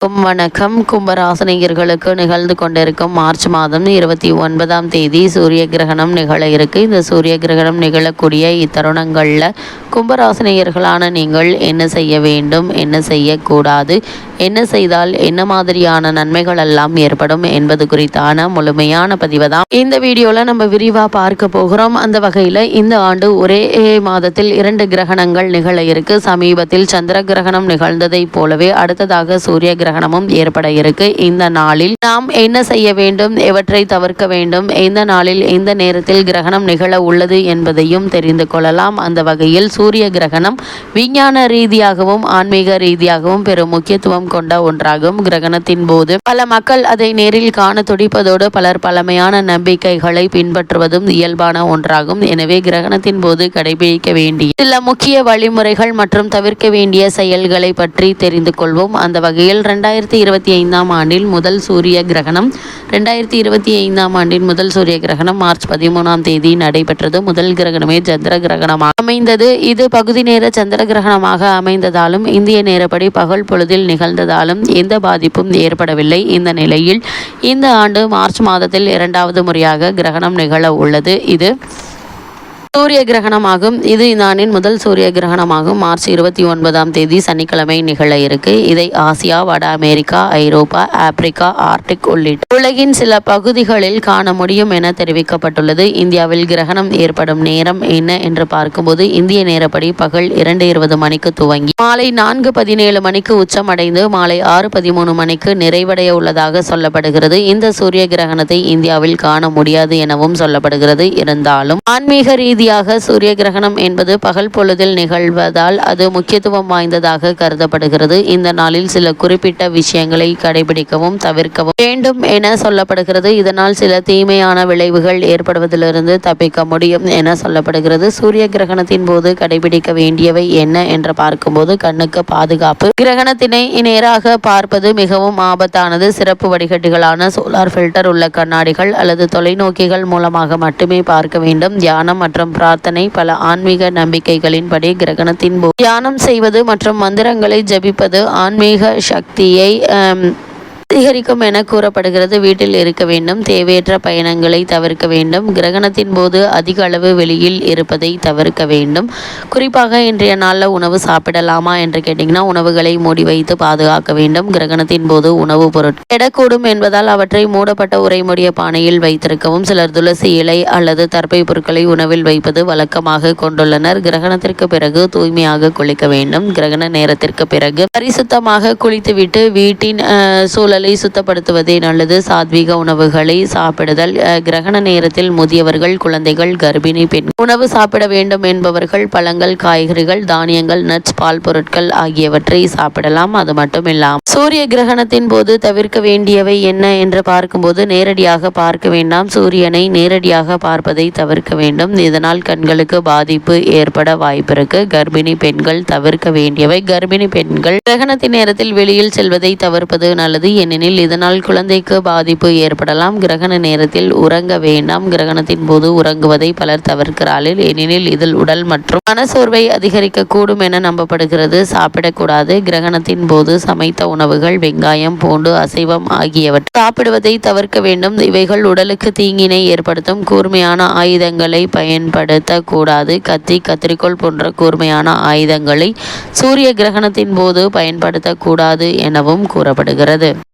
வணக்கம். கும்பராசினியர்களுக்கு நிகழ்ந்து கொண்டிருக்கும் மார்ச் மாதம் 29ஆம் தேதி சூரிய கிரகணம் நிகழ இருக்கு. இந்த சூரிய கிரகணம் நிகழக்கூடிய இத்தருணங்களில் கும்பராசினியர்களான நீங்கள் என்ன செய்ய வேண்டும், என்ன செய்யக்கூடாது, என்ன செய்தால் என்ன மாதிரியான நன்மைகள் எல்லாம் ஏற்படும் என்பது குறித்தான முழுமையான பதிவை தான் இந்த வீடியோவில் நம்ம விரிவாக பார்க்க போகிறோம். அந்த வகையில் இந்த ஆண்டு ஒரே மாதத்தில் 2 கிரகணங்கள் நிகழ இருக்கு. சமீபத்தில் சந்திர கிரகணம் நிகழ்ந்ததை போலவே அடுத்ததாக சூரிய கிரகணமும் ஏற்பட இருக்கு. இந்த நாளில் நாம் என்ன செய்ய வேண்டும், எவற்றை தவிர்க்க வேண்டும், எந்த நாளில் எந்த நேரத்தில் கிரகணம் நிகழ உள்ளது என்பதையும் தெரிந்து கொள்ளலாம். அந்த வகையில் சூரிய கிரகணம் விஞ்ஞான ரீதியாகவும் ஆன்மீக ரீதியாகவும் பெரும் முக்கியத்துவம் கொண்ட ஒன்றாகும். கிரகணத்தின் போது பல மக்கள் அதை நேரில் காண துடிப்பதோடு பலர் பழமையான நம்பிக்கைகளை பின்பற்றுவதும் இயல்பான ஒன்றாகும். எனவே கிரகணத்தின் போது கடைபிடிக்க வேண்டிய சில முக்கிய வழிமுறைகள் மற்றும் தவிர்க்க வேண்டிய செயல்களை பற்றி தெரிந்து கொள்வோம். அந்த வகையில் 2025ஆம் ஆண்டில் முதல் சூரிய கிரகணம் 2025ஆம் ஆண்டின் முதல் சூரிய கிரகணம் மார்ச் 13ஆம் தேதி நடைபெற்றது. முதல் கிரகணமே சந்திர கிரகணமாக அமைந்தது. இது பகுதி நேர சந்திர கிரகணமாக அமைந்ததாலும் இந்திய நேரப்படி பகல் பொழுதில் நிகழ்ந்ததாலும் எந்த பாதிப்பும் ஏற்படவில்லை. இந்த நிலையில் இந்த ஆண்டு மார்ச் மாதத்தில் 2வது முறையாக கிரகணம் நிகழ உள்ளது. இது சூரிய கிரகணமாகும். இது இந்த ஆண்டின் முதல் சூரிய கிரகணமாகும். மார்ச் 29ஆம் தேதி சனிக்கிழமை நிகழ இருக்கு. இதை ஆசியா, வட அமெரிக்கா, ஐரோப்பா, ஆப்பிரிக்கா, ஆர்டிக் உள்ளிட்ட உலகின் சில பகுதிகளில் காண முடியும் என தெரிவிக்கப்பட்டுள்ளது. இந்தியாவில் கிரகணம் ஏற்படும் நேரம் என்ன என்று பார்க்கும்போது இந்திய நேரப்படி பகல் 2:20 மணிக்கு துவங்கி மாலை 4:17 மணிக்கு உச்சமடைந்து மாலை 6:13 மணிக்கு நிறைவடைய உள்ளதாக சொல்லப்படுகிறது. இந்த சூரிய கிரகணத்தை இந்தியாவில் காண முடியாது எனவும் சொல்லப்படுகிறது. இருந்தாலும் ஆன்மீக ரீதியாக சூரிய கிரகணம் என்பது பகல் பொழுதில் நிகழ்வதால் அது முக்கியத்துவம் வாய்ந்ததாக கருதப்படுகிறது. இந்த நாளில் சில குறிப்பிட்ட விஷயங்களை கடைபிடிக்கவும் தவிர்க்கவும் வேண்டும் என சொல்லப்படுகிறது. இதனால் சில தீமையான விளைவுகள் ஏற்படுவதிலிருந்து தப்பிக்க முடியும் என சொல்லப்படுகிறது. சூரிய கிரகணத்தின் போது கடைபிடிக்க வேண்டியவை என்ன என்று பார்க்கும்போது கண்ணுக்கு பாதுகாப்பு. கிரகணத்தினை நேராக பார்ப்பது மிகவும் ஆபத்தானது. சிறப்பு வடிகட்டிகளான சோலார் ஃபில்டர் உள்ள கண்ணாடிகள் அல்லது தொலைநோக்கிகள் மூலமாக மட்டுமே பார்க்க வேண்டும். தியானம் மற்றும் பிரார்த்தனை. பல ஆன்மீக நம்பிக்கைகளின்படி கிரகணத்தின் போது தியானம் செய்வது மற்றும் மந்திரங்களை ஜபிப்பது ஆன்மீக சக்தியை அதிகரிக்கும் என கூறப்படுகிறது. வீட்டில் இருக்க வேண்டும். தேவையற்ற பயணங்களை தவிர்க்க வேண்டும். கிரகணத்தின் போது அதிக அளவு வெளியில் இருப்பதை தவிர்க்க வேண்டும். குறிப்பாக இன்றைய நாளில் உணவு சாப்பிடலாமா என்று கேட்டிங்கன்னா உணவுகளை மூடி வைத்து பாதுகாக்க வேண்டும். கிரகணத்தின் போது உணவுப் பொருட்கள் கெடக்கூடும் என்பதால் அவற்றை மூடப்பட்ட உரைமுடிய பானையில் வைத்திருக்கவும். சிலர் துளசி இலை அல்லது தர்பை பொருட்களை உணவில் வைப்பது வழக்கமாக கொண்டுள்ளனர். கிரகணத்திற்கு பிறகு தூய்மையாக குளிக்க வேண்டும். கிரகண நேரத்திற்கு பிறகு பரிசுத்தமாக குளித்துவிட்டு வீட்டின் சூழல் சுத்தப்படுத்துவதே நல்லது. சாத்வீக உணவுகளை சாப்பிடுதல். கிரகண நேரத்தில் முதியவர்கள், குழந்தைகள், கர்ப்பிணி பெண் உணவு சாப்பிட வேண்டும் என்பவர்கள் பழங்கள், காய்கறிகள், தானியங்கள், நட்ஸ், பால் பொருட்கள் ஆகியவற்றை சாப்பிடலாம். அது மட்டும் இல்லாமல் சூரிய கிரகணத்தின் போது தவிர்க்க வேண்டியவை என்ன என்று பார்க்கும்போது நேரடியாக பார்க்க வேண்டாம். சூரியனை நேரடியாக பார்ப்பதை தவிர்க்க வேண்டும். இதனால் கண்களுக்கு பாதிப்பு ஏற்பட வாய்ப்பிருக்கு. கர்ப்பிணி பெண்கள் தவிர்க்க வேண்டியவை. கர்ப்பிணி பெண்கள் கிரகணத்தின் நேரத்தில் வெளியில் செல்வதை தவிர்ப்பது நல்லது. ஏனெனில் இதனால் குழந்தைக்கு பாதிப்பு ஏற்படலாம். கிரகண நேரத்தில் உறங்க வேண்டாம். கிரகணத்தின் போது உறங்குவதை பலர் தவிர்க்கிறார்கள். ஏனெனில் இதில் உடல் மற்றும் மனசோர்வை அதிகரிக்க கூடும் என நம்பப்படுகிறது. சாப்பிடக்கூடாது. கிரகணத்தின் போது சமைத்த உணவுகள், வெங்காயம், பூண்டு, அசைவம் ஆகியவற்றை சாப்பிடுவதை தவிர்க்க வேண்டும். இவைகள் உடலுக்கு தீங்கினை ஏற்படுத்தும். கூர்மையான ஆயுதங்களை பயன்படுத்தக்கூடாது. கத்தி, கத்திரிக்கோள் போன்ற கூர்மையான ஆயுதங்களை சூரிய கிரகணத்தின் போது பயன்படுத்தக்கூடாது எனவும் கூறப்படுகிறது.